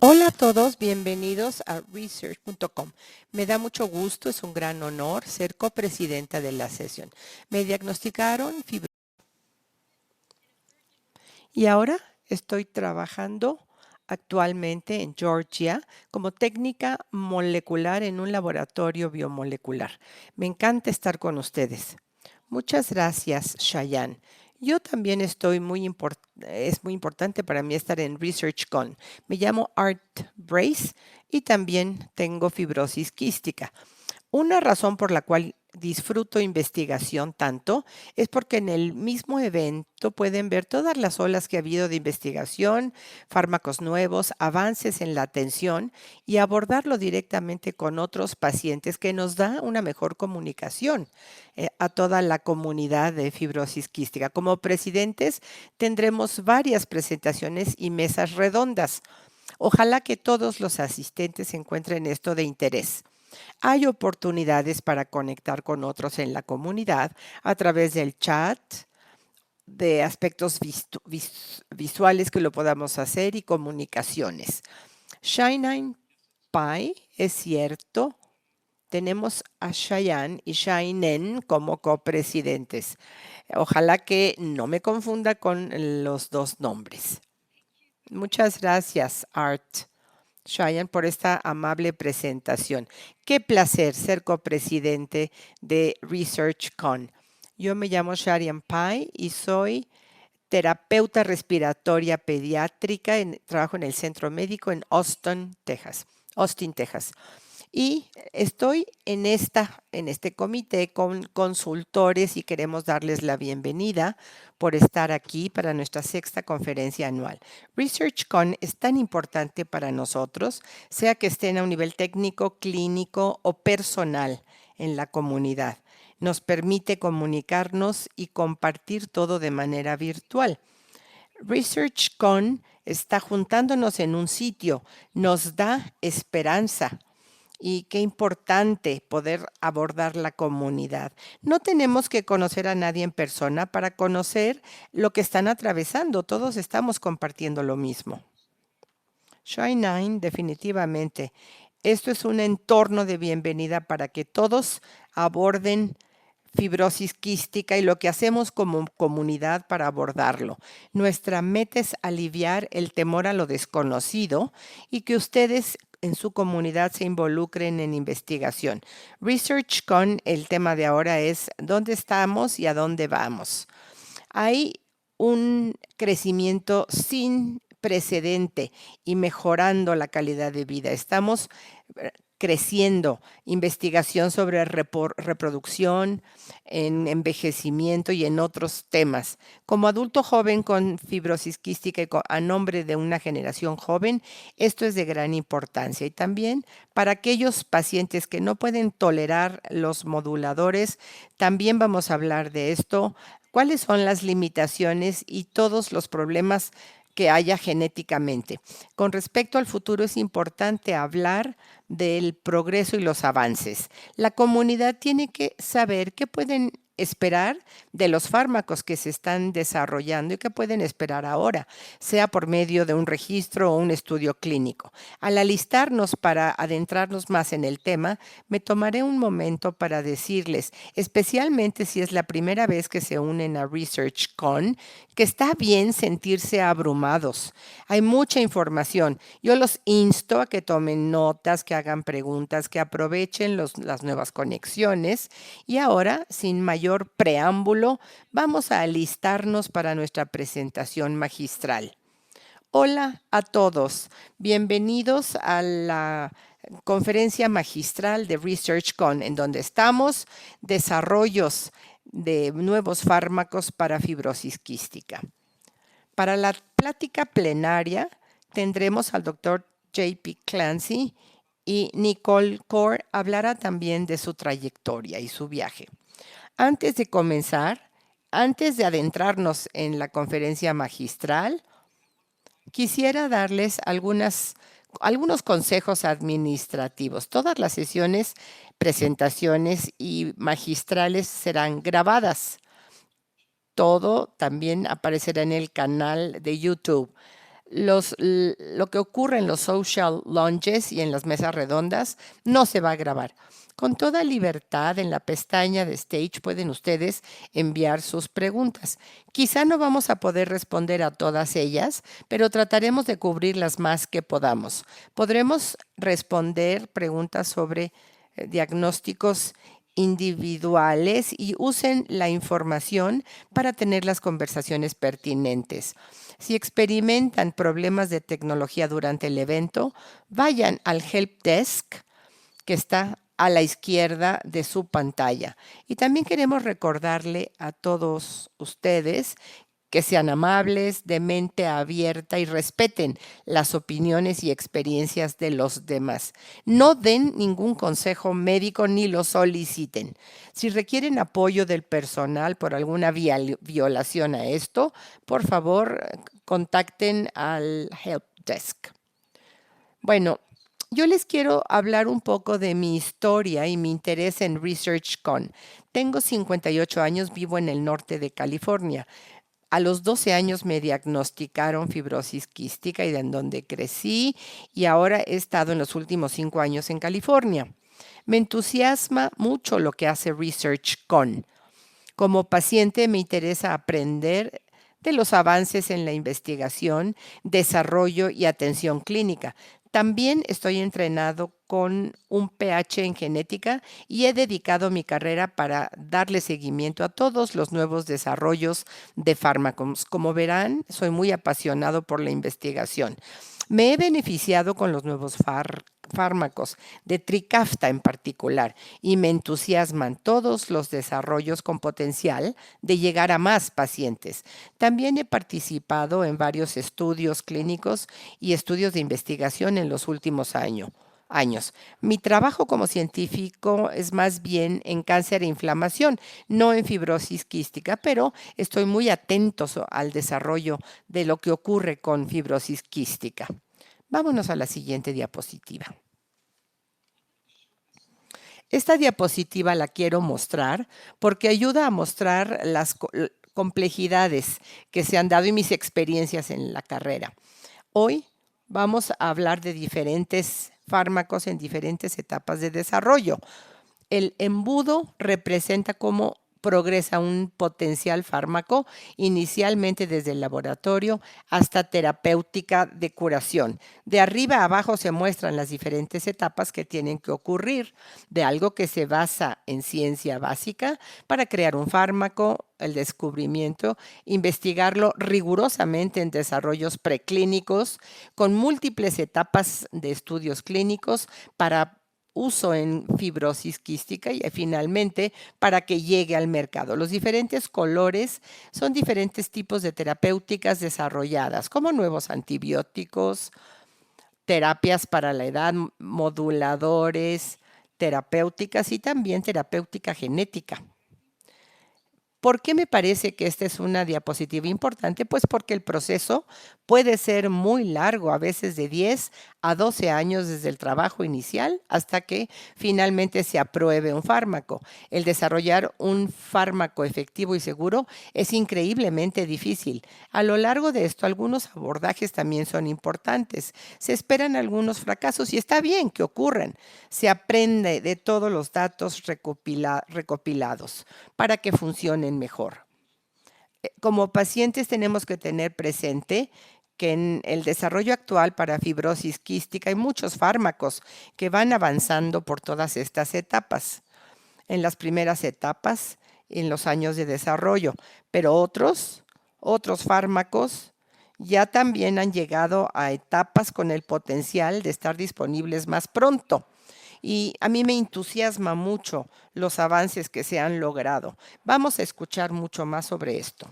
Hola a todos, bienvenidos a research.com. Me da mucho gusto, es un gran honor ser copresidenta de la sesión. Me diagnosticaron fibrosis y ahora estoy trabajando actualmente en Georgia como técnica molecular en un laboratorio biomolecular. Me encanta estar con ustedes. Muchas gracias, Shayan. Yo también es muy importante para mí estar en ResearchCon. Me llamo Art Brace y también tengo fibrosis quística. Una razón por la cual disfruto investigación tanto es porque en el mismo evento pueden ver todas las olas que ha habido de investigación, fármacos nuevos, avances en la atención y abordarlo directamente con otros pacientes que nos da una mejor comunicación a toda la comunidad de fibrosis quística. Como presidentes tendremos varias presentaciones y mesas redondas. Ojalá que todos los asistentes encuentren esto de interés. Hay oportunidades para conectar con otros en la comunidad a través del chat, de aspectos visuales que lo podamos hacer y comunicaciones. Shine Pi, es cierto, tenemos a Cheyenne y Shainen como copresidentes. Ojalá que no me confunda con los dos nombres. Muchas gracias, Art. Cheyenne, por esta amable presentación. Qué placer ser copresidente de ResearchCon. Yo me llamo Sharian Pai y soy terapeuta respiratoria pediátrica. Trabajo en el centro médico en Austin, Texas. Y estoy en este comité con consultores y queremos darles la bienvenida por estar aquí para nuestra sexta conferencia anual. ResearchCon es tan importante para nosotros, sea que estén a un nivel técnico, clínico o personal en la comunidad. Nos permite comunicarnos y compartir todo de manera virtual. ResearchCon está juntándonos en un sitio, nos da esperanza. Y qué importante poder abordar la comunidad. No tenemos que conocer a nadie en persona para conocer lo que están atravesando. Todos estamos compartiendo lo mismo. Shine9, definitivamente. Esto es un entorno de bienvenida para que todos aborden fibrosis quística y lo que hacemos como comunidad para abordarlo. Nuestra meta es aliviar el temor a lo desconocido y que ustedes en su comunidad se involucren en investigación. ResearchCon, el tema de ahora es ¿dónde estamos y a dónde vamos? Hay un crecimiento sin precedente y mejorando la calidad de vida. Estamos creciendo, investigación sobre reproducción, en envejecimiento y en otros temas. Como adulto joven con fibrosis quística y a nombre de una generación joven, esto es de gran importancia. Y también para aquellos pacientes que no pueden tolerar los moduladores, también vamos a hablar de esto, cuáles son las limitaciones y todos los problemas que haya genéticamente. Con respecto al futuro, es importante hablar del progreso y los avances. La comunidad tiene que saber qué pueden esperar de los fármacos que se están desarrollando y qué pueden esperar ahora, sea por medio de un registro o un estudio clínico. Al alistarnos para adentrarnos más en el tema, me tomaré un momento para decirles, especialmente si es la primera vez que se unen a ResearchCon, que está bien sentirse abrumados. Hay mucha información. Yo los insto a que tomen notas, que hagan preguntas, que aprovechen las nuevas conexiones. Y ahora, sin mayor preámbulo, vamos a alistarnos para nuestra presentación magistral. Hola a todos. Bienvenidos a la conferencia magistral de ResearchCon, en donde estamos desarrollos de nuevos fármacos para fibrosis quística. Para la plática plenaria tendremos al doctor J.P. Clancy y Nicole Kaur hablará también de su trayectoria y su viaje. Antes de comenzar, antes de adentrarnos en la conferencia magistral, quisiera darles algunos consejos administrativos. Todas las sesiones, presentaciones y magistrales serán grabadas. Todo también aparecerá en el canal de YouTube. Lo que ocurre en los social lounges y en las mesas redondas no se va a grabar. Con toda libertad, en la pestaña de Stage pueden ustedes enviar sus preguntas. Quizá no vamos a poder responder a todas ellas, pero trataremos de cubrir las más que podamos. Podremos responder preguntas sobre diagnósticos individuales y usen la información para tener las conversaciones pertinentes. Si experimentan problemas de tecnología durante el evento, vayan al Help Desk que está a la izquierda de su pantalla. Y también queremos recordarle a todos ustedes que sean amables, de mente abierta y respeten las opiniones y experiencias de los demás. No den ningún consejo médico ni lo soliciten. Si requieren apoyo del personal por alguna violación a esto, por favor, contacten al Help Desk. Bueno, yo les quiero hablar un poco de mi historia y mi interés en ResearchCon. Tengo 58 años, vivo en el norte de California. A los 12 años me diagnosticaron fibrosis quística y en donde crecí y ahora he estado en los últimos 5 años en California. Me entusiasma mucho lo que hace ResearchCon. Como paciente me interesa aprender de los avances en la investigación, desarrollo y atención clínica. También estoy entrenado con un PH en genética y he dedicado mi carrera para darle seguimiento a todos los nuevos desarrollos de fármacos. Como verán, soy muy apasionado por la investigación. Me he beneficiado con los nuevos fármacos, de Trikafta en particular, y me entusiasman todos los desarrollos con potencial de llegar a más pacientes. También he participado en varios estudios clínicos y estudios de investigación en los últimos años. Mi trabajo como científico es más bien en cáncer e inflamación, no en fibrosis quística, pero estoy muy atento al desarrollo de lo que ocurre con fibrosis quística. Vámonos a la siguiente diapositiva. Esta diapositiva la quiero mostrar porque ayuda a mostrar las complejidades que se han dado y mis experiencias en la carrera. Hoy vamos a hablar de diferentes fármacos en diferentes etapas de desarrollo. El embudo representa cómo progresa un potencial fármaco inicialmente desde el laboratorio hasta terapéutica de curación. De arriba a abajo se muestran las diferentes etapas que tienen que ocurrir de algo que se basa en ciencia básica para crear un fármaco, el descubrimiento, investigarlo rigurosamente en desarrollos preclínicos con múltiples etapas de estudios clínicos para uso en fibrosis quística y finalmente para que llegue al mercado. Los diferentes colores son diferentes tipos de terapéuticas desarrolladas, como nuevos antibióticos, terapias para la edad, moduladores, terapéuticas y también terapéutica genética. ¿Por qué me parece que esta es una diapositiva importante? Pues porque el proceso puede ser muy largo, a veces de 10 a 12 años desde el trabajo inicial hasta que finalmente se apruebe un fármaco. El desarrollar un fármaco efectivo y seguro es increíblemente difícil. A lo largo de esto, algunos abordajes también son importantes. Se esperan algunos fracasos y está bien que ocurran. Se aprende de todos los datos recopilados para que funcionen mejor. Como pacientes tenemos que tener presente que en el desarrollo actual para fibrosis quística hay muchos fármacos que van avanzando por todas estas etapas. En las primeras etapas, en los años de desarrollo, pero otros fármacos ya también han llegado a etapas con el potencial de estar disponibles más pronto. Y a mí me entusiasma mucho los avances que se han logrado. Vamos a escuchar mucho más sobre esto.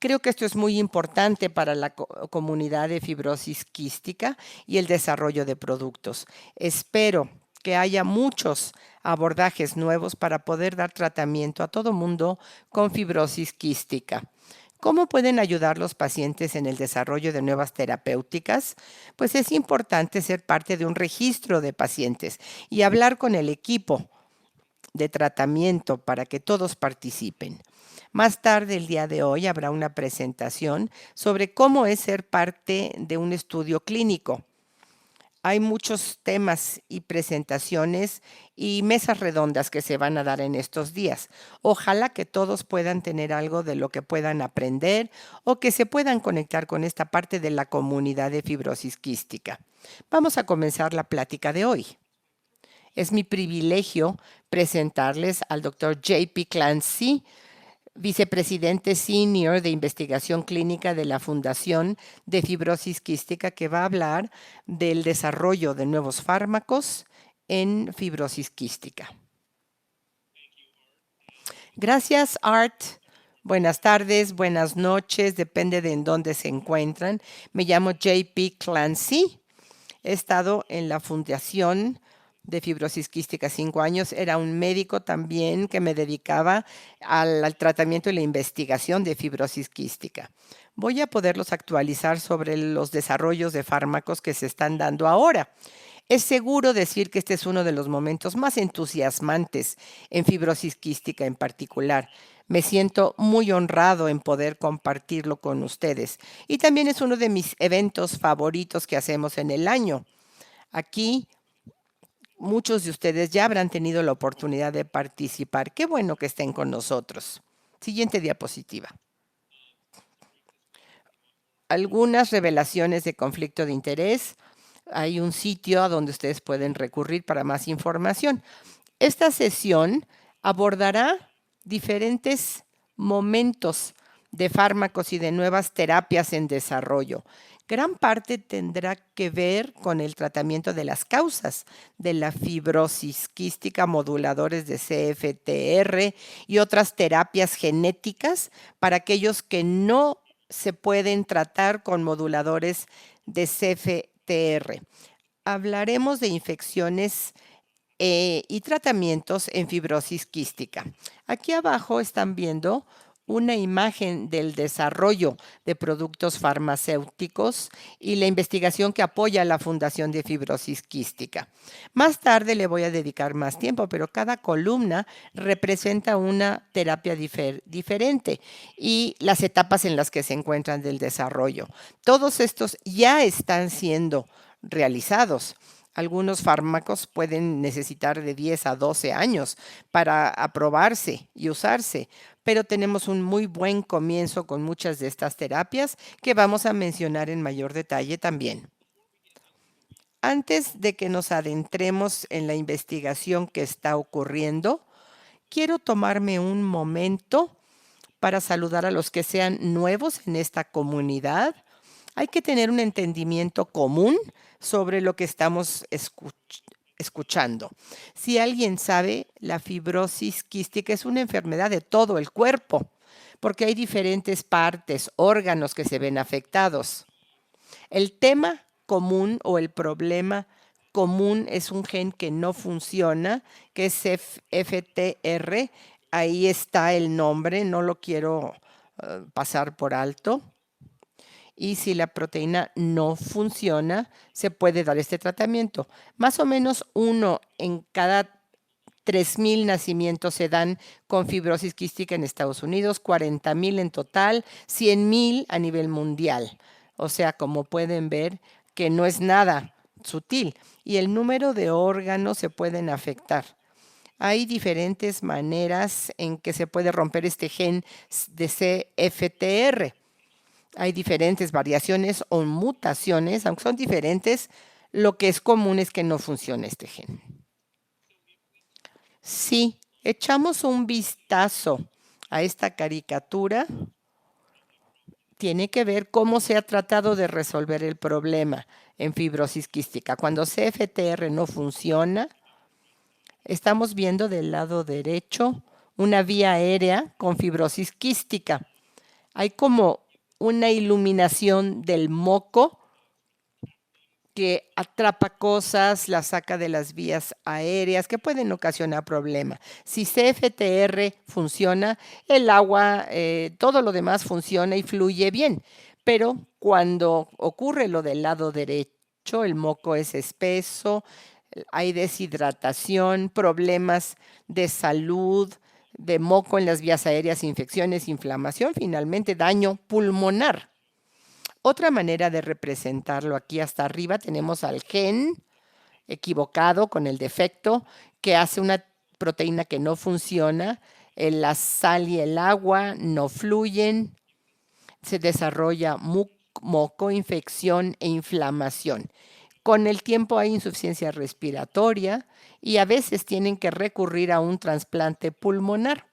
Creo que esto es muy importante para la comunidad de fibrosis quística y el desarrollo de productos. Espero que haya muchos abordajes nuevos para poder dar tratamiento a todo mundo con fibrosis quística. ¿Cómo pueden ayudar los pacientes en el desarrollo de nuevas terapéuticas? Pues es importante ser parte de un registro de pacientes y hablar con el equipo de tratamiento para que todos participen. Más tarde el día de hoy habrá una presentación sobre cómo es ser parte de un estudio clínico. Hay muchos temas y presentaciones y mesas redondas que se van a dar en estos días. Ojalá que todos puedan tener algo de lo que puedan aprender o que se puedan conectar con esta parte de la comunidad de fibrosis quística. Vamos a comenzar la plática de hoy. Es mi privilegio presentarles al Dr. J.P. Clancy, vicepresidente senior de investigación clínica de la Fundación de Fibrosis Quística, que va a hablar del desarrollo de nuevos fármacos en fibrosis quística. Gracias, Art. Buenas tardes, buenas noches, depende de en dónde se encuentran. Me llamo J.P. Clancy. He estado en la Fundación de Fibrosis Quística 5 años. Era un médico también que me dedicaba al tratamiento y la investigación de fibrosis quística. Voy a poderlos actualizar sobre los desarrollos de fármacos que se están dando ahora. Es seguro decir que este es uno de los momentos más entusiasmantes en fibrosis quística en particular. Me siento muy honrado en poder compartirlo con ustedes. Y también es uno de mis eventos favoritos que hacemos en el año. Aquí muchos de ustedes ya habrán tenido la oportunidad de participar. Qué bueno que estén con nosotros. Siguiente diapositiva. Algunas revelaciones de conflicto de interés. Hay un sitio a donde ustedes pueden recurrir para más información. Esta sesión abordará diferentes momentos de fármacos y de nuevas terapias en desarrollo. Gran parte tendrá que ver con el tratamiento de las causas de la fibrosis quística, moduladores de CFTR y otras terapias genéticas para aquellos que no se pueden tratar con moduladores de CFTR. Hablaremos de infecciones y tratamientos en fibrosis quística. Aquí abajo están viendo una imagen del desarrollo de productos farmacéuticos y la investigación que apoya la Fundación de Fibrosis Quística. Más tarde le voy a dedicar más tiempo, pero cada columna representa una terapia diferente y las etapas en las que se encuentran del desarrollo. Todos estos ya están siendo realizados. Algunos fármacos pueden necesitar de 10 a 12 años para aprobarse y usarse, pero tenemos un muy buen comienzo con muchas de estas terapias que vamos a mencionar en mayor detalle también. Antes de que nos adentremos en la investigación que está ocurriendo, quiero tomarme un momento para saludar a los que sean nuevos en esta comunidad. Hay que tener un entendimiento común sobre lo que estamos escuchando. Si alguien sabe, la fibrosis quística es una enfermedad de todo el cuerpo, porque hay diferentes partes, órganos que se ven afectados. El tema común o el problema común es un gen que no funciona, que es FTR. Ahí está el nombre, no lo quiero pasar por alto. Y si la proteína no funciona, se puede dar este tratamiento. Más o menos 1 en cada 3,000 nacimientos se dan con fibrosis quística en Estados Unidos, 40,000 en total, 100,000 a nivel mundial. O sea, como pueden ver, que no es nada sutil. Y el número de órganos se pueden afectar. Hay diferentes maneras en que se puede romper este gen de CFTR. Hay diferentes variaciones o mutaciones, aunque son diferentes, lo que es común es que no funcione este gen. Si echamos un vistazo a esta caricatura, tiene que ver cómo se ha tratado de resolver el problema en fibrosis quística. Cuando CFTR no funciona, estamos viendo del lado derecho una vía aérea con fibrosis quística. Hay como una iluminación del moco que atrapa cosas, las saca de las vías aéreas que pueden ocasionar problemas. Si CFTR funciona, el agua, todo lo demás funciona y fluye bien. Pero cuando ocurre lo del lado derecho, el moco es espeso, Hay deshidratación, problemas de salud, de moco en las vías aéreas, infecciones, inflamación, finalmente daño pulmonar. Otra manera de representarlo, aquí hasta arriba tenemos al gen equivocado con el defecto que hace una proteína que no funciona, la sal y el agua no fluyen, se desarrolla moco, infección e inflamación. Con el tiempo hay insuficiencia respiratoria y a veces tienen que recurrir a un trasplante pulmonar.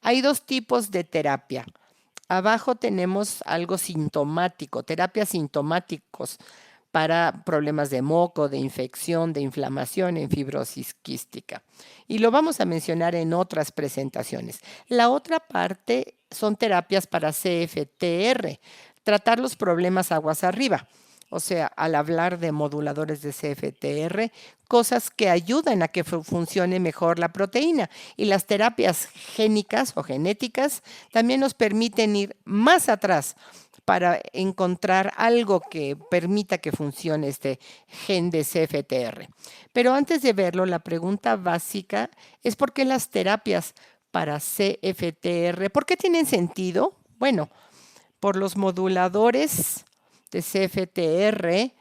Hay dos tipos de terapia. Abajo tenemos algo sintomático, terapias sintomáticos para problemas de moco, de infección, de inflamación en fibrosis quística. Y lo vamos a mencionar en otras presentaciones. La otra parte son terapias para CFTR, tratar los problemas aguas arriba. O sea, al hablar de moduladores de CFTR, cosas que ayudan a que funcione mejor la proteína. Y las terapias génicas o genéticas también nos permiten ir más atrás para encontrar algo que permita que funcione este gen de CFTR. Pero antes de verlo, la pregunta básica es ¿por qué las terapias para CFTR, por qué tienen sentido? Bueno, por los moduladores de CFTR,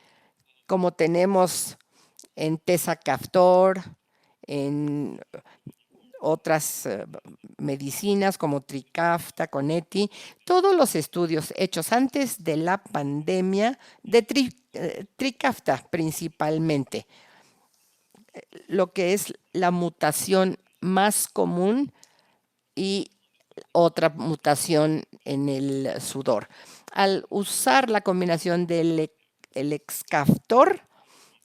como tenemos en tezacaftor, en otras medicinas como Trikafta, Coneti, todos los estudios hechos antes de la pandemia de Trikafta principalmente, lo que es la mutación más común y otra mutación en el sudor. Al usar la combinación del Excaftor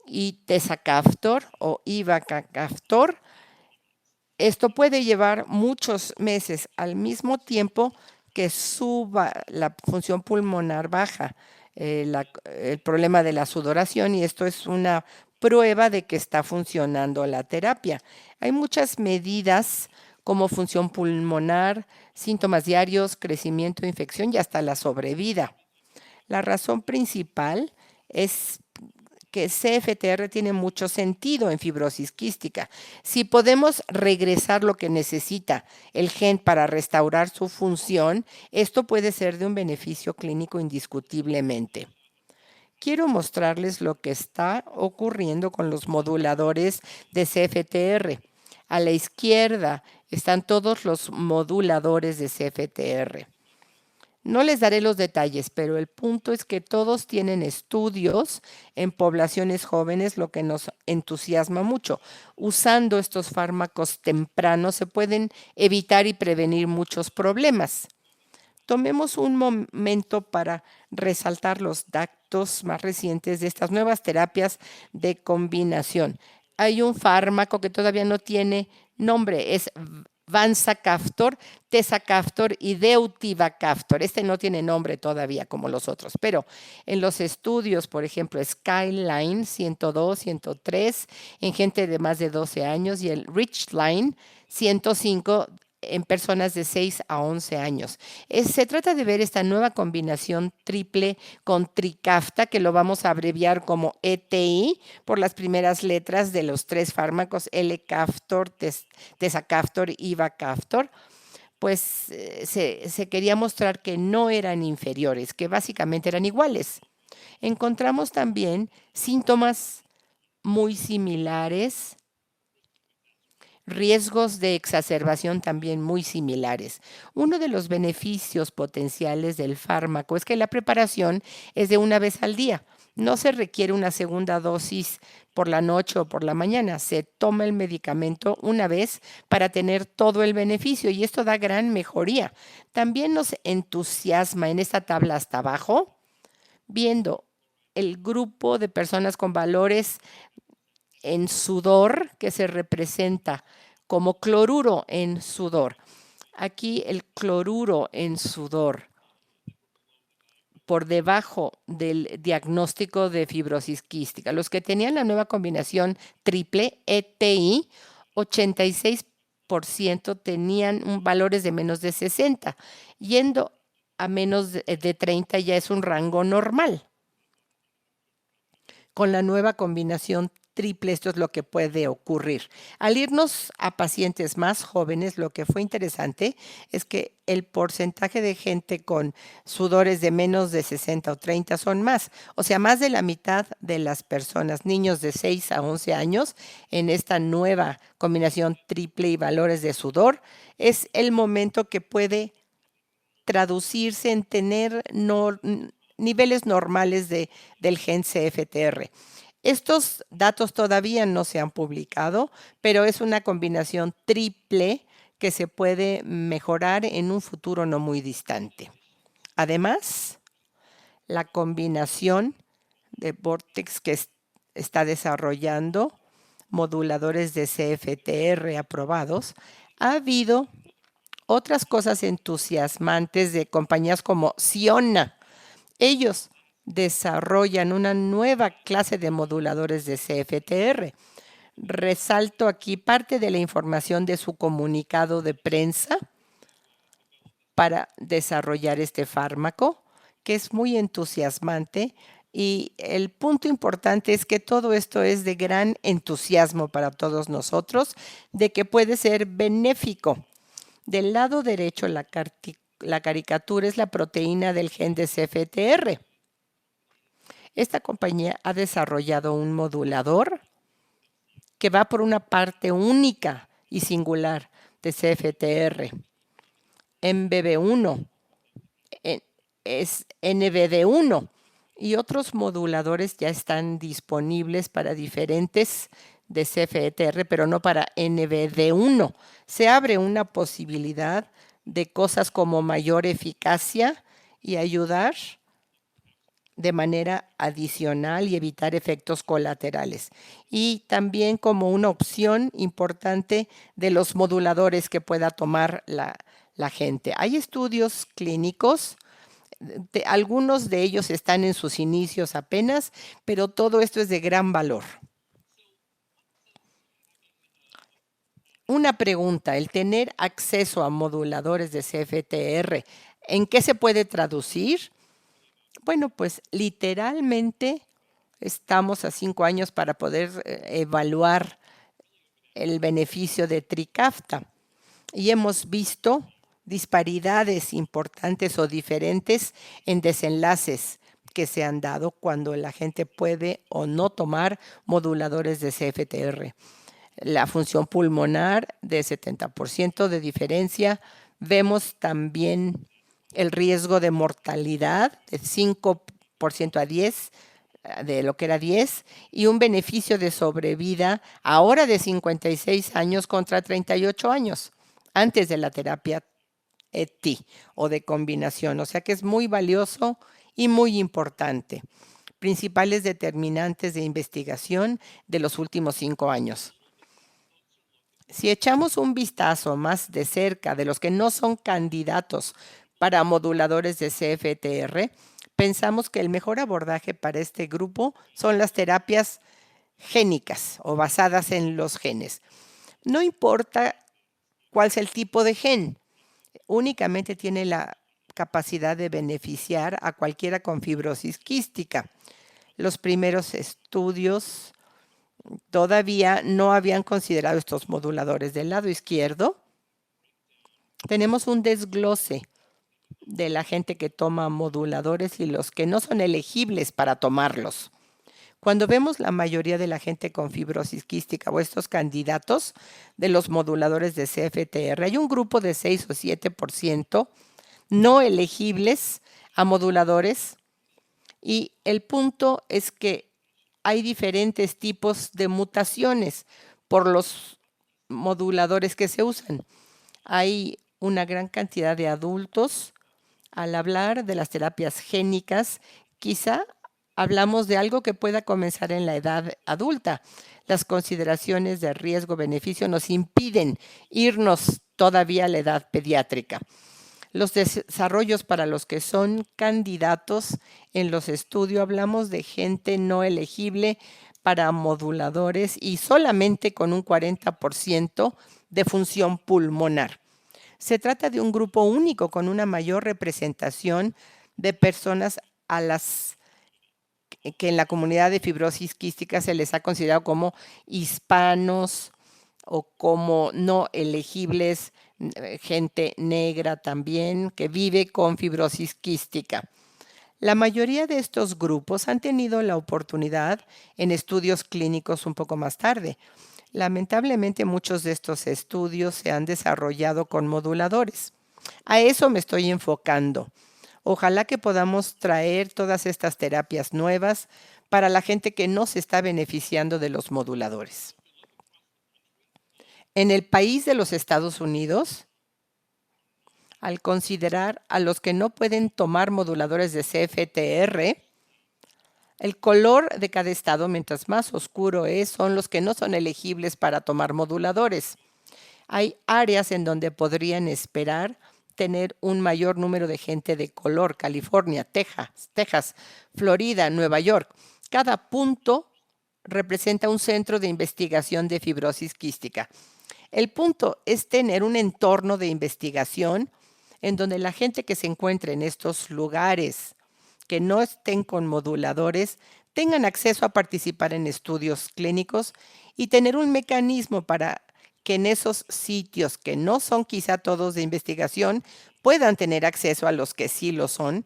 y tezacaftor o ivacaftor, esto puede llevar muchos meses al mismo tiempo que suba la función pulmonar baja, el problema de la sudoración, y esto es una prueba de que está funcionando la terapia. Hay muchas medidas como función pulmonar, síntomas diarios, crecimiento, infección y hasta la sobrevida. La razón principal es que CFTR tiene mucho sentido en fibrosis quística. Si podemos regresar lo que necesita el gen para restaurar su función, esto puede ser de un beneficio clínico indiscutiblemente. Quiero mostrarles lo que está ocurriendo con los moduladores de CFTR. A la izquierda están todos los moduladores de CFTR. No les daré los detalles, pero el punto es que todos tienen estudios en poblaciones jóvenes, lo que nos entusiasma mucho. Usando estos fármacos tempranos se pueden evitar y prevenir muchos problemas. Tomemos un momento para resaltar los datos más recientes de estas nuevas terapias de combinación. Hay un fármaco que todavía no tiene nombre, es Vanzacaftor, tezacaftor y deutivacaftor. Este no tiene nombre todavía como los otros, pero en los estudios, por ejemplo, Skyline 102, 103 en gente de más de 12 años y el Richline 105 en personas de 6 a 11 años. Se trata de ver esta nueva combinación triple con Trikafta, que lo vamos a abreviar como ETI por las primeras letras de los tres fármacos, L-Caftor, tezacaftor y ivacaftor. Pues se quería mostrar que no eran inferiores, que básicamente eran iguales. Encontramos también síntomas muy similares, riesgos de exacerbación también muy similares. Uno de los beneficios potenciales del fármaco es que la preparación es de una vez al día. No se requiere una segunda dosis por la noche o por la mañana. Se toma el medicamento una vez para tener todo el beneficio y esto da gran mejoría. También nos entusiasma en esta tabla hasta abajo, viendo el grupo de personas con valores en sudor que se representa como cloruro en sudor. Aquí el cloruro en sudor por debajo del diagnóstico de fibrosis quística. Los que tenían la nueva combinación triple ETI, 86% tenían valores de menos de 60. Yendo a menos de 30 ya es un rango normal. Con la nueva combinación triple, esto es lo que puede ocurrir. Al irnos a pacientes más jóvenes, lo que fue interesante es que el porcentaje de gente con sudores de menos de 60 o 30 son más. O sea, más de la mitad de las personas, niños de 6 a 11 años, en esta nueva combinación triple y valores de sudor, es el momento que puede traducirse en tener niveles normales del gen CFTR. Estos datos todavía no se han publicado, pero es una combinación triple que se puede mejorar en un futuro no muy distante. Además, la combinación de Vortex que está desarrollando moduladores de CFTR aprobados, ha habido otras cosas entusiasmantes de compañías como Ciona. Ellos desarrollan una nueva clase de moduladores de CFTR. Resalto aquí parte de la información de su comunicado de prensa para desarrollar este fármaco, que es muy entusiasmante. Y el punto importante es que todo esto es de gran entusiasmo para todos nosotros, de que puede ser benéfico. Del lado derecho, la caricatura es la proteína del gen de CFTR. Esta compañía ha desarrollado un modulador que va por una parte única y singular de CFTR. MBB1 es NBD1 y otros moduladores ya están disponibles para diferentes de CFTR, pero no para NBD1. Se abre una posibilidad de cosas como mayor eficacia y ayudar de manera adicional y evitar efectos colaterales. Y también como una opción importante de los moduladores que pueda tomar la gente. Hay estudios clínicos, algunos de ellos están en sus inicios apenas, pero todo esto es de gran valor. Una pregunta, el tener acceso a moduladores de CFTR, ¿en qué se puede traducir? Bueno, pues literalmente estamos a 5 años para poder evaluar el beneficio de Trikafta y hemos visto disparidades importantes o diferentes en desenlaces que se han dado cuando la gente puede o no tomar moduladores de CFTR. La función pulmonar de 70% de diferencia. Vemos también el riesgo de mortalidad de 5% a 10%, de lo que era 10, y un beneficio de sobrevida ahora de 56 años contra 38 años, antes de la terapia ET o de combinación. O sea que es muy valioso y muy importante. Principales determinantes de investigación de los últimos 5 años. Si echamos un vistazo más de cerca de los que no son candidatos para moduladores de CFTR, pensamos que el mejor abordaje para este grupo son las terapias génicas o basadas en los genes. No importa cuál es el tipo de gen, únicamente tiene la capacidad de beneficiar a cualquiera con fibrosis quística. Los primeros estudios todavía no habían considerado estos moduladores. Del lado izquierdo tenemos un desglose de la gente que toma moduladores y los que no son elegibles para tomarlos. Cuando vemos la mayoría de la gente con fibrosis quística o estos candidatos de los moduladores de CFTR, hay un grupo de 6 o 7% no elegibles a moduladores y el punto es que hay diferentes tipos de mutaciones por los moduladores que se usan. Hay una gran cantidad de adultos. Al hablar de las terapias génicas, quizá hablamos de algo que pueda comenzar en la edad adulta. Las consideraciones de riesgo-beneficio nos impiden irnos todavía a la edad pediátrica. Los desarrollos para los que son candidatos en los estudios, hablamos de gente no elegible para moduladores y solamente con un 40% de función pulmonar. Se trata de un grupo único con una mayor representación de personas a las que en la comunidad de fibrosis quística se les ha considerado como hispanos o como no elegibles, gente negra también que vive con fibrosis quística. La mayoría de estos grupos han tenido la oportunidad en estudios clínicos un poco más tarde. Lamentablemente, muchos de estos estudios se han desarrollado con moduladores. A eso me estoy enfocando. Ojalá que podamos traer todas estas terapias nuevas para la gente que no se está beneficiando de los moduladores. En el país de los Estados Unidos, al considerar a los que no pueden tomar moduladores de CFTR, el color de cada estado, mientras más oscuro es, son los que no son elegibles para tomar moduladores. Hay áreas en donde podrían esperar tener un mayor número de gente de color: California, Texas, Florida, Nueva York. Cada punto representa un centro de investigación de fibrosis quística. El punto es tener un entorno de investigación en donde la gente que se encuentre en estos lugares que no estén con moduladores tengan acceso a participar en estudios clínicos y tener un mecanismo para que en esos sitios que no son quizá todos de investigación puedan tener acceso a los que sí lo son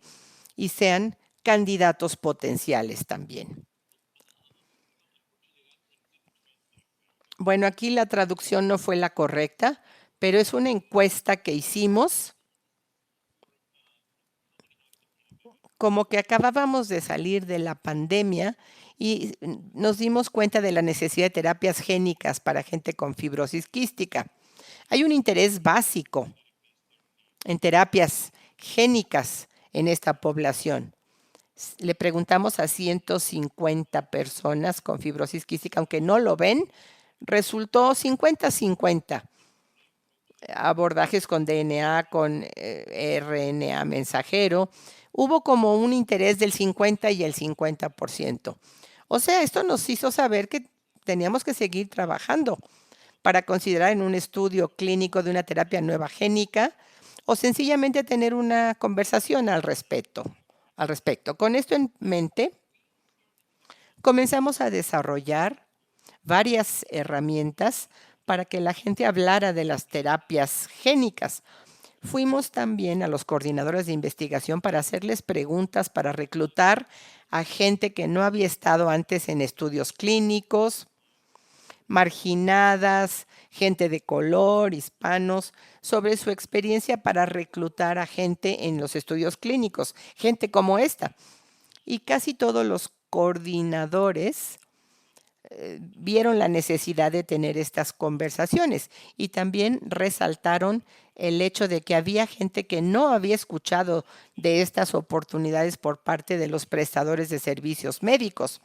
y sean candidatos potenciales también. Bueno, aquí la traducción no fue la correcta, pero es una encuesta que hicimos. Como que acabábamos de salir de la pandemia y nos dimos cuenta de la necesidad de terapias génicas para gente con fibrosis quística. Hay un interés básico en terapias génicas en esta población. Le preguntamos a 150 personas con fibrosis quística, aunque no lo ven, resultó 50-50. Abordajes con DNA, con RNA mensajero. Hubo como un interés del 50 y el 50%. O sea, esto nos hizo saber que teníamos que seguir trabajando para considerar en un estudio clínico de una terapia nueva génica o sencillamente tener una conversación al respecto. Con esto en mente, comenzamos a desarrollar varias herramientas para que la gente hablara de las terapias génicas. Fuimos también a los coordinadores de investigación para hacerles preguntas, para reclutar a gente que no había estado antes en estudios clínicos, marginadas, gente de color, hispanos, sobre su experiencia para reclutar a gente en los estudios clínicos, gente como esta. Y casi todos los coordinadores vieron la necesidad de tener estas conversaciones y también resaltaron el hecho de que había gente que no había escuchado de estas oportunidades por parte de los prestadores de servicios médicos.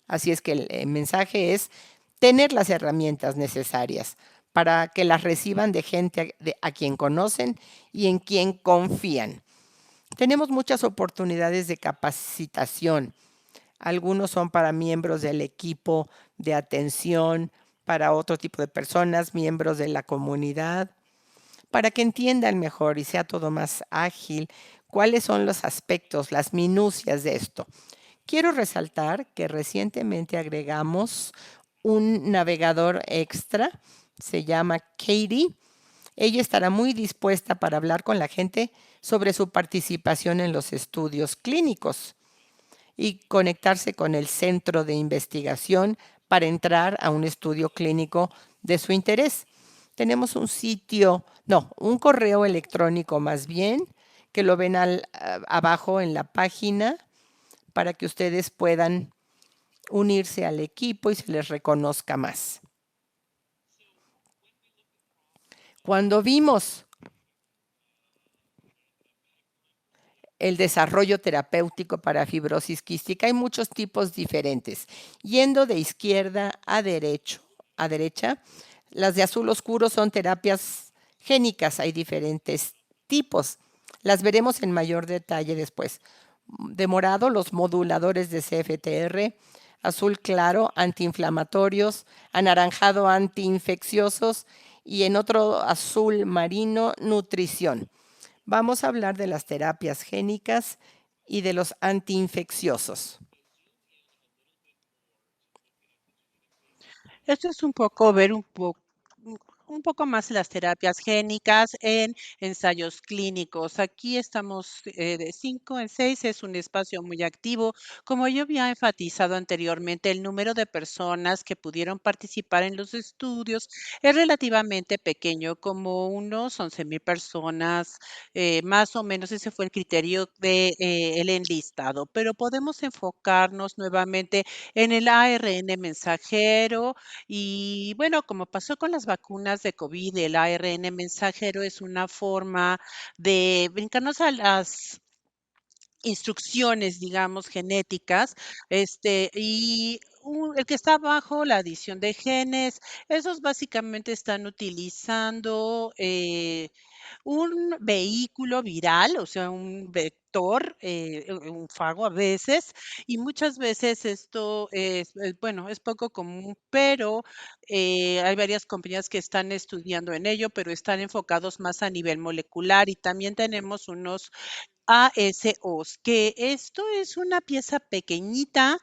Así es que el mensaje es tener las herramientas necesarias para que las reciban de gente a quien conocen y en quien confían. Tenemos muchas oportunidades de capacitación. Algunos son para miembros del equipo de atención, para otro tipo de personas, miembros de la comunidad, para que entiendan mejor y sea todo más ágil cuáles son los aspectos, las minucias de esto. Quiero resaltar que recientemente agregamos un navegador extra, se llama Katie. Ella estará muy dispuesta para hablar con la gente sobre su participación en los estudios clínicos y conectarse con el centro de investigación para entrar a un estudio clínico de su interés. Tenemos un correo electrónico más bien, que lo ven abajo en la página para que ustedes puedan unirse al equipo y se les reconozca más. Cuando vimos el desarrollo terapéutico para fibrosis quística, hay muchos tipos diferentes. Yendo de izquierda a derecha, las de azul oscuro son terapias génicas, hay diferentes tipos. Las veremos en mayor detalle después. De morado, los moduladores de CFTR, azul claro, antiinflamatorios, anaranjado, antiinfecciosos y en otro azul marino, nutrición. Vamos a hablar de las terapias génicas y de los antiinfecciosos. Esto es un poco ver un poco más las terapias génicas en ensayos clínicos. Aquí estamos de 5 en 6, es un espacio muy activo. Como yo había enfatizado anteriormente, el número de personas que pudieron participar en los estudios es relativamente pequeño, como unos 11,000 personas, más o menos ese fue el criterio de el enlistado, pero podemos enfocarnos nuevamente en el ARN mensajero y bueno, como pasó con las vacunas de COVID, el ARN mensajero es una forma de brincarnos a las instrucciones, digamos, genéticas, y el que está bajo la adición de genes, esos básicamente están utilizando un vehículo viral, o sea, un vector, un fago a veces, y muchas veces esto bueno, es poco común, pero hay varias compañías que están estudiando en ello, pero están enfocados más a nivel molecular y también tenemos unos ASOs, que esto es una pieza pequeñita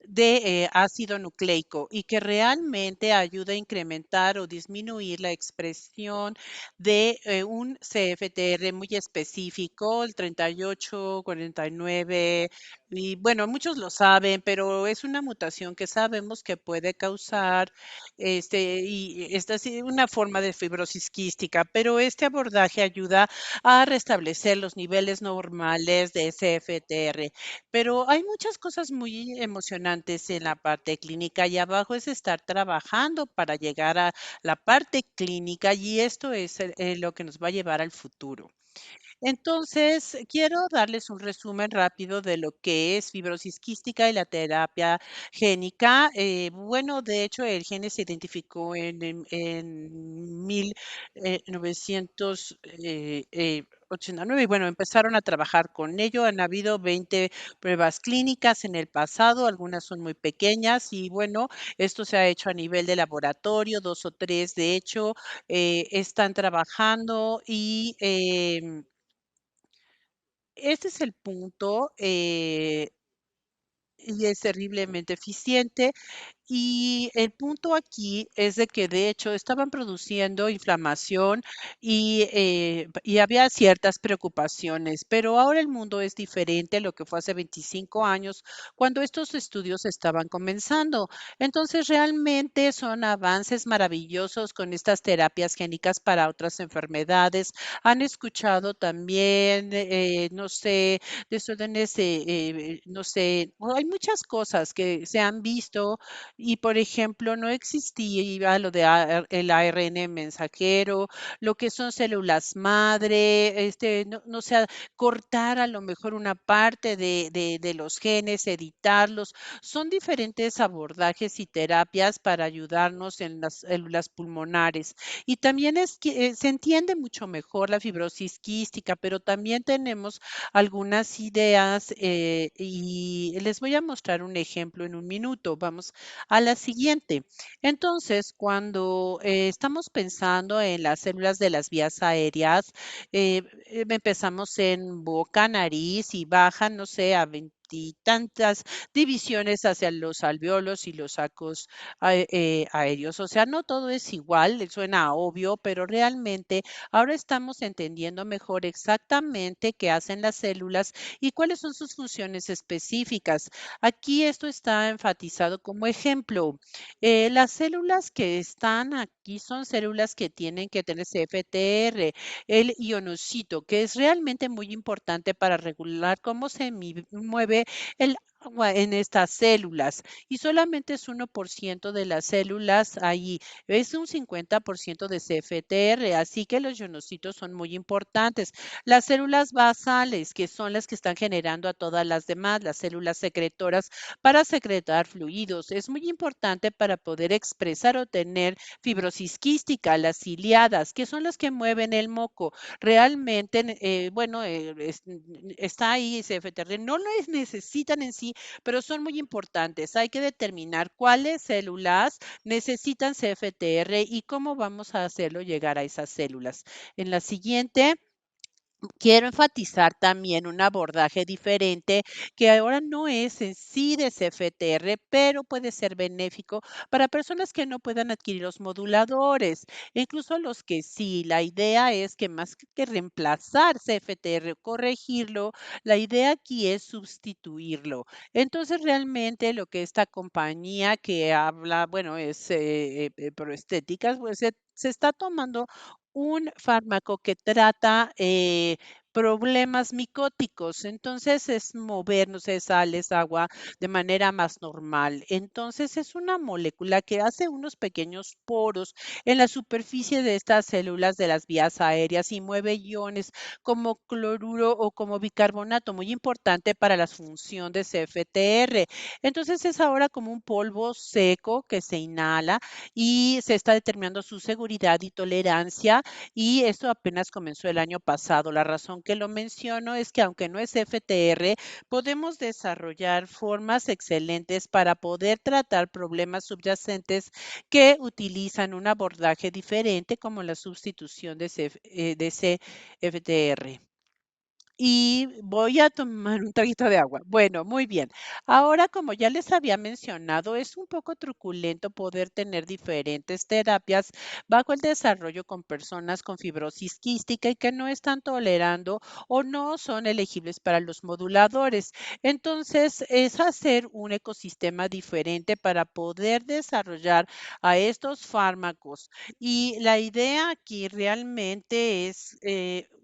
de ácido nucleico y que realmente ayuda a incrementar o disminuir la expresión de un CFTR muy específico, el 38, 49, y bueno, muchos lo saben, pero es una mutación que sabemos que puede causar y esta es una forma de fibrosis quística, pero este abordaje ayuda a restablecer los niveles normales de CFTR. Pero hay muchas cosas muy emocionantes en la parte clínica y abajo es estar trabajando para llegar a la parte clínica y esto es lo que nos va a llevar al futuro. Entonces, quiero darles un resumen rápido de lo que es fibrosis quística y la terapia génica. Bueno, de hecho, el gene se identificó en 1989 y bueno, empezaron a trabajar con ello. Han habido 20 pruebas clínicas en el pasado, algunas son muy pequeñas y bueno, esto se ha hecho a nivel de laboratorio, 2 o 3 de hecho, están trabajando y este es el punto, y es terriblemente eficiente. Y el punto aquí es de que, de hecho, estaban produciendo inflamación y había ciertas preocupaciones, pero ahora el mundo es diferente a lo que fue hace 25 años, cuando estos estudios estaban comenzando. Entonces, realmente son avances maravillosos con estas terapias génicas para otras enfermedades. Han escuchado también, no sé, desórdenes, no sé, hay muchas cosas que se han visto y, por ejemplo, no existía lo de el ARN mensajero, lo que son células madre, no sé, cortar a lo mejor una parte de los genes, editarlos. Son diferentes abordajes y terapias para ayudarnos en las células pulmonares. Y también es que se entiende mucho mejor la fibrosis quística, pero también tenemos algunas ideas y les voy a mostrar un ejemplo en un minuto. Vamos a la siguiente. Entonces, cuando estamos pensando en las células de las vías aéreas, empezamos en boca, nariz y bajan, no sé, a veintitantas divisiones hacia los alveolos y los sacos aéreos. O sea, no todo es igual, suena obvio, pero realmente ahora estamos entendiendo mejor exactamente qué hacen las células y cuáles son sus funciones específicas. Aquí esto está enfatizado como ejemplo. Las células que están aquí son células que tienen que tener CFTR, el ionocito, que es realmente muy importante para regular cómo se mueve el agua en estas células. Y solamente es 1% de las células ahí. Es un 50% de CFTR, así que los ionocitos son muy importantes. Las células basales, que son las que están generando a todas las demás, las células secretoras para secretar fluidos. Es muy importante para poder expresar o tener fibrosis quística, las ciliadas, que son las que mueven el moco. Realmente, bueno, está ahí CFTR. No lo necesitan en sí, pero son muy importantes. Hay que determinar cuáles células necesitan CFTR y cómo vamos a hacerlo llegar a esas células. En la siguiente Quiero enfatizar también un abordaje diferente que ahora no es en sí de CFTR, pero puede ser benéfico para personas que no puedan adquirir los moduladores, e incluso los que sí. La idea es que más que reemplazar CFTR o corregirlo, la idea aquí es sustituirlo. Entonces, realmente lo que esta compañía que habla, bueno, es Proestéticas, pues se está tomando un fármaco que trata problemas micóticos. Entonces es movernos, es sal, es agua de manera más normal. Entonces es una molécula que hace unos pequeños poros en la superficie de estas células de las vías aéreas y mueve iones como cloruro o como bicarbonato, muy importante para la función de CFTR. Entonces es ahora como un polvo seco que se inhala y se está determinando su seguridad y tolerancia y esto apenas comenzó el año pasado. La razón que lo menciono es que aunque no es FTR, podemos desarrollar formas excelentes para poder tratar problemas subyacentes que utilizan un abordaje diferente como la sustitución de CFTR. Y voy a tomar un traguito de agua. Bueno, muy bien. Ahora, como ya les había mencionado, es un poco truculento poder tener diferentes terapias bajo el desarrollo con personas con fibrosis quística y que no están tolerando o no son elegibles para los moduladores. Entonces, es hacer un ecosistema diferente para poder desarrollar a estos fármacos. Y la idea aquí realmente es,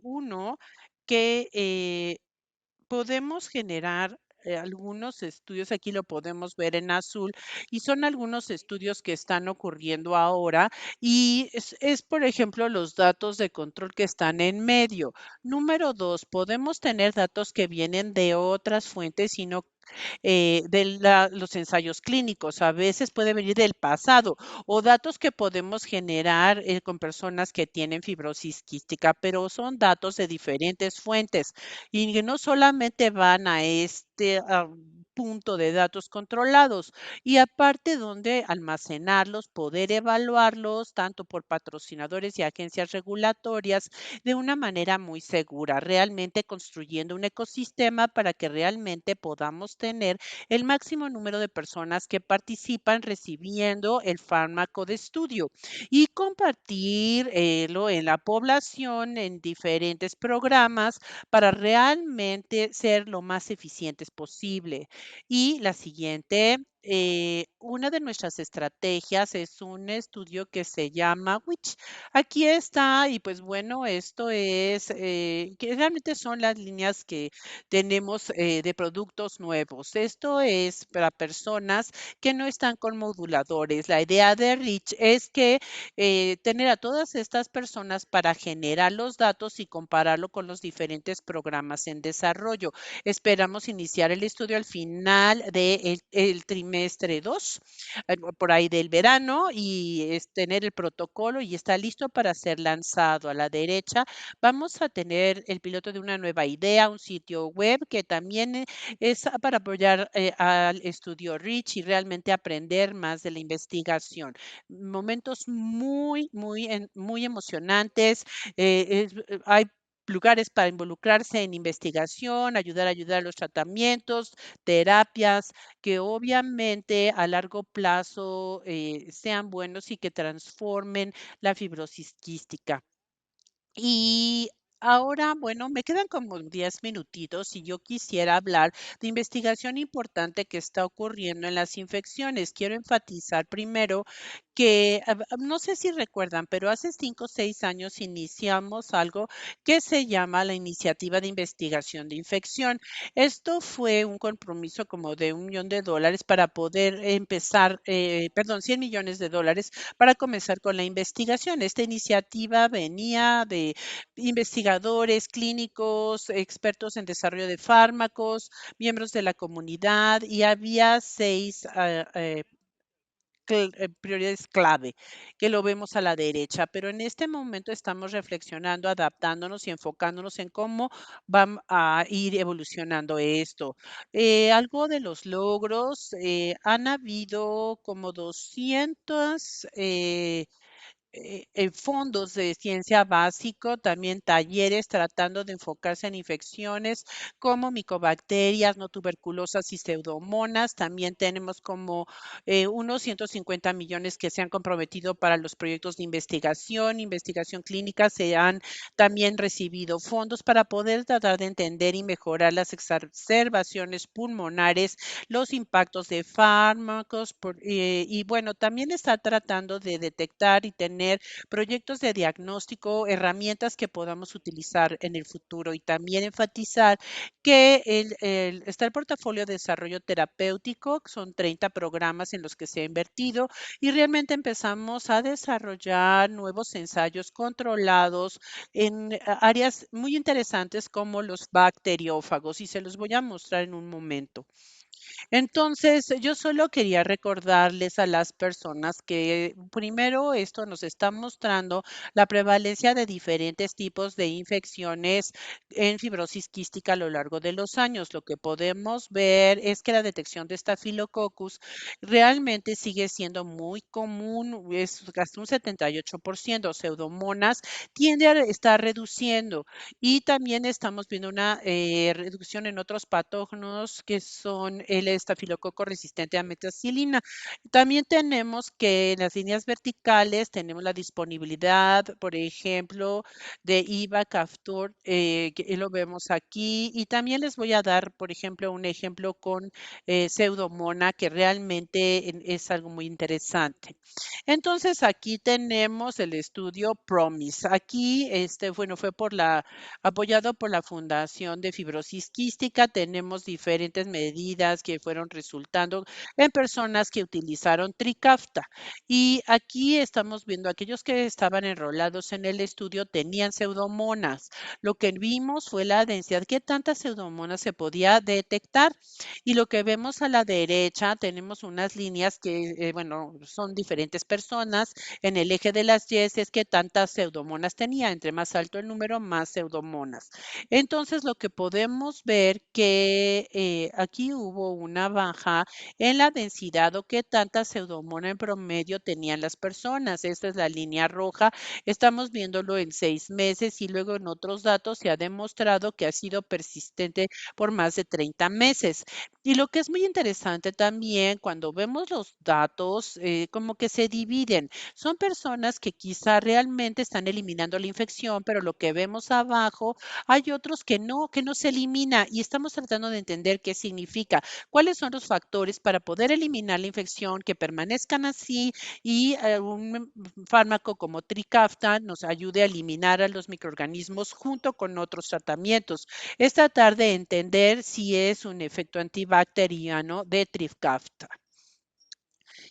uno, que podemos generar algunos estudios, aquí lo podemos ver en azul, y son algunos estudios que están ocurriendo ahora, y por ejemplo, los datos de control que están en medio. Número dos, podemos tener datos que vienen de otras fuentes y no los ensayos clínicos. A veces puede venir del pasado o datos que podemos generar con personas que tienen fibrosis quística, pero son datos de diferentes fuentes y que no solamente van a este punto de datos controlados y aparte donde almacenarlos, poder evaluarlos tanto por patrocinadores y agencias regulatorias de una manera muy segura, realmente construyendo un ecosistema para que realmente podamos tener el máximo número de personas que participan recibiendo el fármaco de estudio y compartirlo en la población en diferentes programas para realmente ser lo más eficientes posible. Y la siguiente, una de nuestras estrategias es un estudio que se llama WICH. Aquí está, y pues bueno, esto es, que realmente son las líneas que tenemos de productos nuevos. Esto es para personas que no están con moduladores. La idea de Rich es que tener a todas estas personas para generar los datos y compararlo con los diferentes programas en desarrollo. Esperamos iniciar el estudio al final del el trimestre 2, por ahí del verano, y es tener el protocolo y está listo para ser lanzado. A la derecha vamos a tener el piloto de una nueva idea, un sitio web que también es para apoyar al estudio REACH y realmente aprender más de la investigación. Momentos muy emocionantes. Hay lugares para involucrarse en investigación, ayudar a los tratamientos, terapias, que obviamente a largo plazo sean buenos y que transformen la fibrosis quística. Y ahora, bueno, me quedan como 10 minutitos y yo quisiera hablar de investigación importante que está ocurriendo en las infecciones. Quiero enfatizar primero que, no sé si recuerdan, pero hace 5 o 6 años iniciamos algo que se llama la Iniciativa de Investigación de Infección. Esto fue un compromiso como de $1 millón para poder empezar, perdón, $100 millones para comenzar con la investigación. Esta iniciativa venía de investigadores clínicos, expertos en desarrollo de fármacos, miembros de la comunidad y había 6 prioridades clave, que lo vemos a la derecha, pero en este momento estamos reflexionando, adaptándonos y enfocándonos en cómo va a ir evolucionando esto. Algo de los logros, han habido como 200 fondos de ciencia básico, también talleres tratando de enfocarse en infecciones como micobacterias, no tuberculosas y pseudomonas. También tenemos como unos 150 millones que se han comprometido para los proyectos de investigación, investigación clínica. Se han también recibido fondos para poder tratar de entender y mejorar las exacerbaciones pulmonares, los impactos de fármacos y bueno, también está tratando de detectar y tener proyectos de diagnóstico, herramientas que podamos utilizar en el futuro y también enfatizar que está el portafolio de desarrollo terapéutico, son 30 programas en los que se ha invertido y realmente empezamos a desarrollar nuevos ensayos controlados en áreas muy interesantes como los bacteriófagos y se los voy a mostrar en un momento. Entonces, yo solo quería recordarles a las personas que primero esto nos está mostrando la prevalencia de diferentes tipos de infecciones en fibrosis quística a lo largo de los años. Lo que podemos ver es que la detección de Staphylococcus realmente sigue siendo muy común, es hasta un 78%. Pseudomonas tiende a estar reduciendo y también estamos viendo una reducción en otros patógenos que son el estafilococo resistente a metacilina. También tenemos que en las líneas verticales tenemos la disponibilidad, por ejemplo, de IVA, Caftor, que lo vemos aquí. Y también les voy a dar, por ejemplo, un ejemplo con Pseudomona, que realmente es algo muy interesante. Entonces, aquí tenemos el estudio PROMISE. Aquí, bueno, fue apoyado por la Fundación de Fibrosis Quística. Tenemos diferentes medidas que fueron resultando en personas que utilizaron Trikafta. Y aquí estamos viendo aquellos que estaban enrolados en el estudio tenían pseudomonas. Lo que vimos fue la densidad, qué tantas pseudomonas se podía detectar. Y lo que vemos a la derecha, tenemos unas líneas que, bueno, son diferentes personas. En el eje de las Y es que tantas pseudomonas tenía. Entre más alto el número, más pseudomonas. Entonces, lo que podemos ver que aquí hubo una baja en la densidad o qué tanta pseudomona en promedio tenían las personas. Esta es la línea roja. Estamos viéndolo en 6 meses y luego en otros datos se ha demostrado que ha sido persistente por más de 30 meses. Y lo que es muy interesante también, cuando vemos los datos, como que se dividen. Son personas que quizá realmente están eliminando la infección, pero lo que vemos abajo, hay otros que no se elimina y estamos tratando de entender qué significa, cuáles son los factores para poder eliminar la infección, que permanezcan así y un fármaco como Trikafta nos ayude a eliminar a los microorganismos junto con otros tratamientos. Es tratar de entender si es un efecto antibacteriano de Trikafta.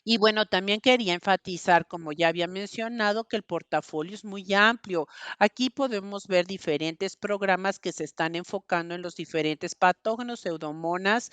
Y bueno, también quería enfatizar, como ya había mencionado, que el portafolio es muy amplio. Aquí podemos ver diferentes programas que se están enfocando en los diferentes patógenos, pseudomonas,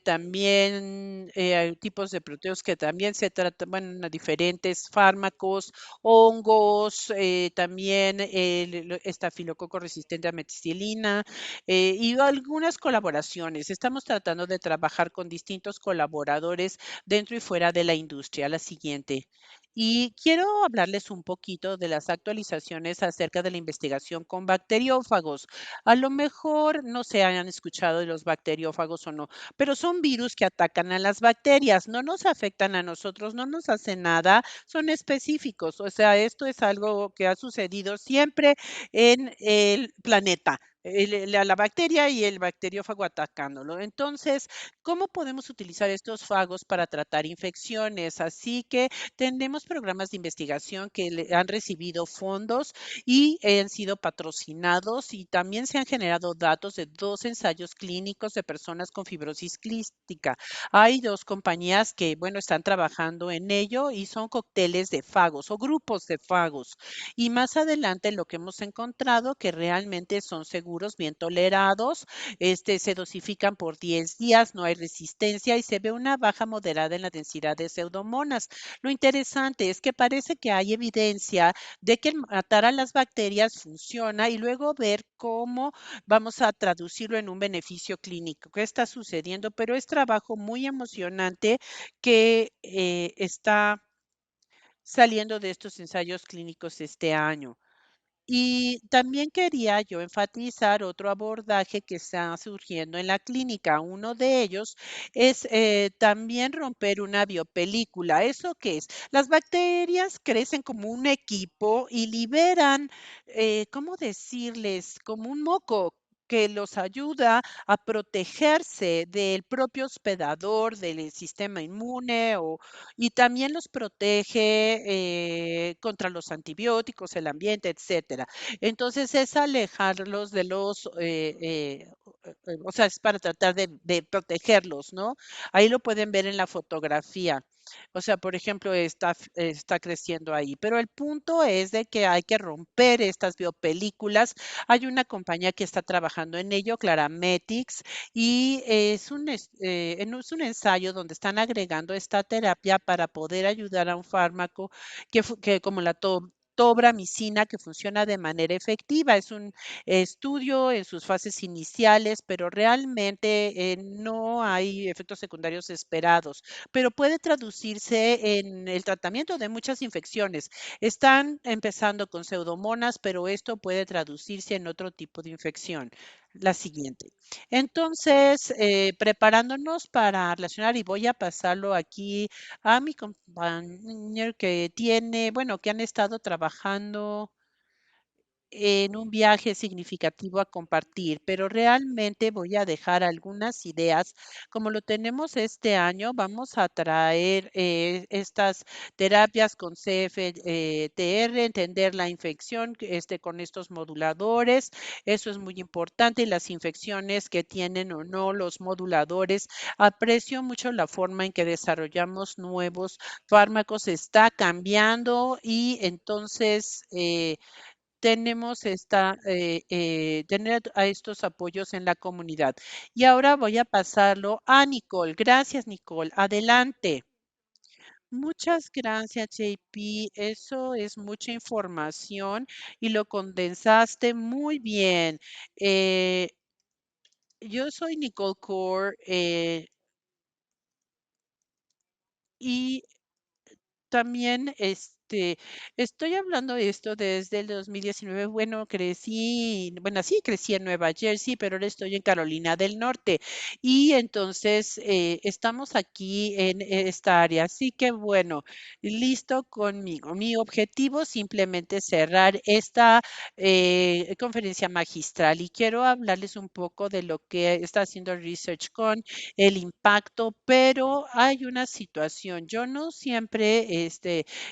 también hay tipos de proteos que también se tratan, bueno, diferentes fármacos, hongos, también el estafilococo resistente a meticilina y algunas colaboraciones. Estamos tratando de trabajar con distintos colaboradores dentro y fuera de la industria. La siguiente. Y quiero hablarles un poquito de las actualizaciones acerca de la investigación con bacteriófagos. A lo mejor no se hayan escuchado de los bacteriófagos o no, pero son virus que atacan a las bacterias, no nos afectan a nosotros, no nos hacen nada, son específicos. O sea, esto es algo que ha sucedido siempre en el planeta. La bacteria y el bacteriófago atacándolo. Entonces, ¿cómo podemos utilizar estos fagos para tratar infecciones? Así que tenemos programas de investigación que han recibido fondos y han sido patrocinados y también se han generado datos de 2 ensayos clínicos de personas con fibrosis quística. Hay 2 compañías que, bueno, están trabajando en ello y son cócteles de fagos o grupos de fagos. Y más adelante lo que hemos encontrado que realmente son seguros, bien tolerados, se dosifican por 10 días, no hay resistencia y se ve una baja moderada en la densidad de pseudomonas. Lo interesante es que parece que hay evidencia de que el matar a las bacterias funciona y luego ver cómo vamos a traducirlo en un beneficio clínico. ¿Qué está sucediendo? Pero es trabajo muy emocionante que está saliendo de estos ensayos clínicos este año. Y también quería yo enfatizar otro abordaje que está surgiendo en la clínica. Uno de ellos es también romper una biopelícula. ¿Eso qué es? Las bacterias crecen como un equipo y liberan, ¿cómo decirles? Como un moco que los ayuda a protegerse del propio hospedador, del sistema inmune y también los protege contra los antibióticos, el ambiente, etcétera. Entonces, es alejarlos de los, o sea, es para tratar de protegerlos, ¿no? Ahí lo pueden ver en la fotografía. O sea, por ejemplo, está creciendo ahí. Pero el punto es de que hay que romper estas biopelículas. Hay una compañía que está trabajando en ello, Clarametics, y es un ensayo donde están agregando esta terapia para poder ayudar a un fármaco que como la tobramicina, que funciona de manera efectiva. Es un estudio en sus fases iniciales, pero realmente no hay efectos secundarios esperados, pero puede traducirse en el tratamiento de muchas infecciones. Están empezando con pseudomonas, pero esto puede traducirse en otro tipo de infección. La siguiente. Entonces, preparándonos para relacionar, y voy a pasarlo aquí a mi compañero que tiene, bueno, que han estado trabajando en un viaje significativo a compartir, pero realmente voy a dejar algunas ideas. Como lo tenemos este año, vamos a traer estas terapias con CFTR, entender la infección con estos moduladores. Eso es muy importante y las infecciones que tienen o no los moduladores. Aprecio mucho la forma en que desarrollamos nuevos fármacos. Está cambiando y entonces tenemos tener a estos apoyos en la comunidad. Y ahora voy a pasarlo a Nicole. Gracias, Nicole. Adelante. Muchas gracias, JP. Eso es mucha información y lo condensaste muy bien. Eh, yo soy Nicole Core y también, estoy hablando de esto desde el 2019. Bueno, crecí en Nueva Jersey, pero ahora estoy en Carolina del Norte. Y entonces, estamos aquí en esta área. Así que bueno, listo conmigo. Mi objetivo simplemente es cerrar esta conferencia magistral y quiero hablarles un poco de lo que está haciendo ResearchCon, el impacto, pero hay una situación. Yo no siempre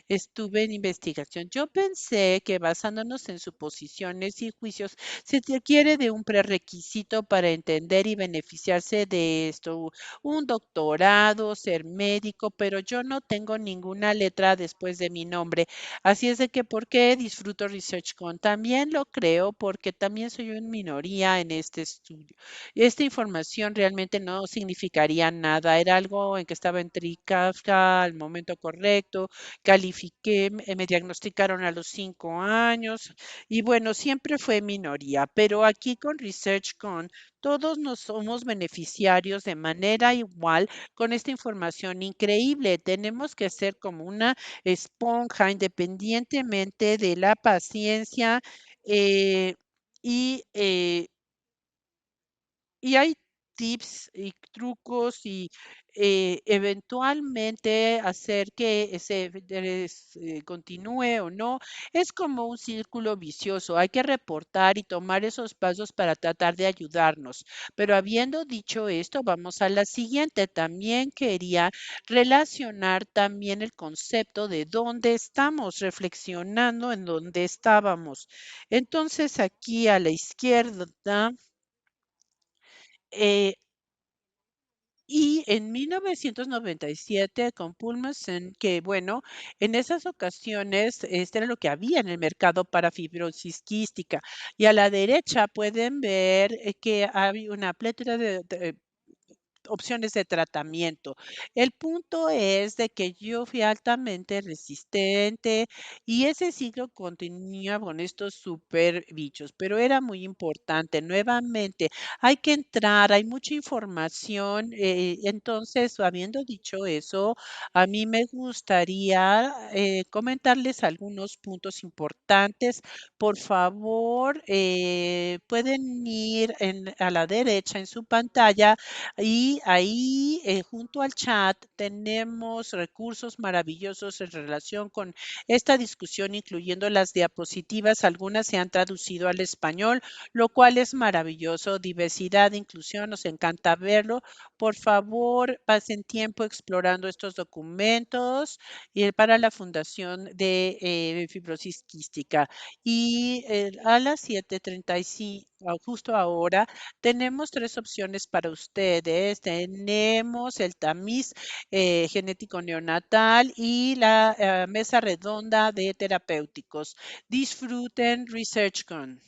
estuve en investigación. Yo pensé que basándonos en suposiciones y juicios se requiere de un prerequisito para entender y beneficiarse de esto, un doctorado, ser médico, pero yo no tengo ninguna letra después de mi nombre. Así es de que, ¿por qué disfruto ResearchCon? También lo creo porque también soy una minoría en este estudio. Esta información realmente no significaría nada, era algo en que estaba en Kafka al momento correcto, califiqué, me diagnosticaron a los 5 años y bueno, siempre fue minoría, pero aquí con ResearchCon todos nos somos beneficiarios de manera igual con esta información increíble. Tenemos que ser como una esponja independientemente de la paciencia eh, y hay tips y trucos y eventualmente hacer que continúe o no. Es como un círculo vicioso. Hay que reportar y tomar esos pasos para tratar de ayudarnos. Pero habiendo dicho esto, vamos a la siguiente. También quería relacionar también el concepto de dónde estamos, reflexionando en dónde estábamos. Entonces, aquí a la izquierda eh, y en 1997 con Pulmosen, que bueno, en esas ocasiones este era lo que había en el mercado para fibrosis quística. Y a la derecha pueden ver que hay una plétora de opciones de tratamiento. El punto es de que yo fui altamente resistente y ese ciclo continúa con estos super bichos, pero era muy importante. Nuevamente, hay que entrar, hay mucha información. Entonces, habiendo dicho eso, a mí me gustaría comentarles algunos puntos importantes. Por favor, pueden ir a la derecha en su pantalla y ahí junto al chat tenemos recursos maravillosos en relación con esta discusión, incluyendo las diapositivas. Algunas se han traducido al español, lo cual es maravilloso. Diversidad, inclusión, nos encanta verlo. Por favor, pasen tiempo explorando estos documentos para la Fundación de Fibrosis Quística. Y a las 7:35, justo ahora, tenemos tres opciones para ustedes. Tenemos el tamiz genético neonatal y la mesa redonda de terapéuticos. Disfruten ResearchCon.